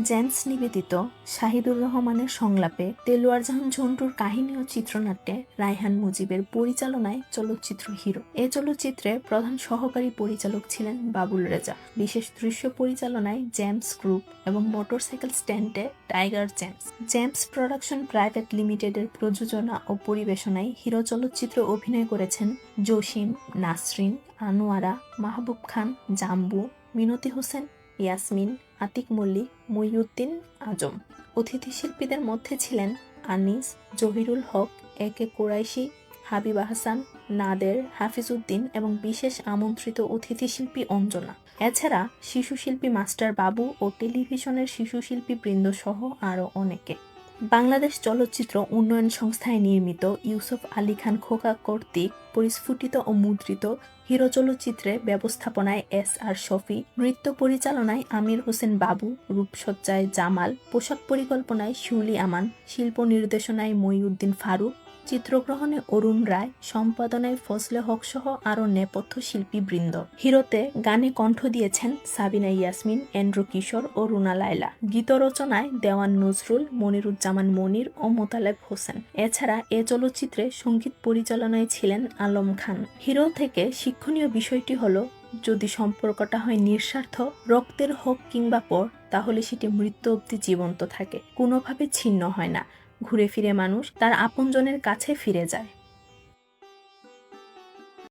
James নিবেদিত শাহিদুর রহমানের সংলাপে দেলোয়ার জাহান ঝন্টুর কাহিনী ও চিত্রনাট্যে রায়হান মুজিবের পরিচালনায় চলচ্চিত্র হিরো। এ চলচ্চিত্রে প্রধান সহকারী পরিচালক ছিলেন বাবুল রেজা। বিশেষ দৃশ্য পরিচালনায় জেমস গ্রুপ এবং মোটরসাইকেল স্ট্যান্ডে tiger James. James production private লিমিটেডের প্রযোজনা ও পরিবেশনায় হিরো চলচ্চিত্রে অভিনয় করেছেন জসিম, নাসরিন, আনোয়ারা, মাহবুব খান, জাম্বু, মিনতি হোসেন, ইয়াসমিন, আতিক মল্লিক, মহিউদ্দিন আজম। অতিথি শিল্পীদের মধ্যে ছিলেন আনিস, জহিরুল হক, একে কুরাইশি, হাবিব আহসান, নাদের, হাফিজউদ্দিন এবং বিশেষ আমন্ত্রিত অতিথি শিল্পী অঞ্জনা। এছাড়া শিশু শিল্পী মাস্টার বাবু ও টেলিভিশনের শিশু শিল্পী বৃন্দ সহ আরও অনেকে। বাংলাদেশ চলচ্চিত্র উন্নয়ন সংস্থায় নির্মিত ইউসুফ আলী খান খোকা কর্তৃক পরিস্ফুটিত ও মুদ্রিত হিরো চলচ্চিত্রে ব্যবস্থাপনায় আর শফি, নৃত্য পরিচালনায় আমির হোসেন বাবু, রূপসজ্জায় জামাল, পোশাক পরিকল্পনায় শিউলি আমান, শিল্প নির্দেশনায় মহিউদ্দিন ফারুক, চিত্রগ্রহণে অরুণ রায়, সম্পাদনায় ফজলে হক সহ আরও নেপথ্য শিল্পীবৃন্দ। হিরোতে গানে কণ্ঠ দিয়েছেন সাবিনা ইয়াসমিন, এন্ড্রু কিশোর ও রুনা লায়লা। গীত রচনায় দেওয়ান নজরুল, মনিরুজ্জামান মনির ও মোতালেব হোসেন। এছাড়া এ চলচ্চিত্রে সঙ্গীত পরিচালনায় ছিলেন আলম খান। হিরো থেকে শিক্ষণীয় বিষয়টি হলো, যদি সম্পর্কটা হয় নিঃস্বার্থ, রক্তের হোক কিংবা পর, তাহলে সেটি মৃত্যু অবধি জীবন্ত থাকে, কোনোভাবে ছিন্ন হয় না। ঘুরে ফিরে মানুষ তার আপনজনের কাছে ফিরে যায়।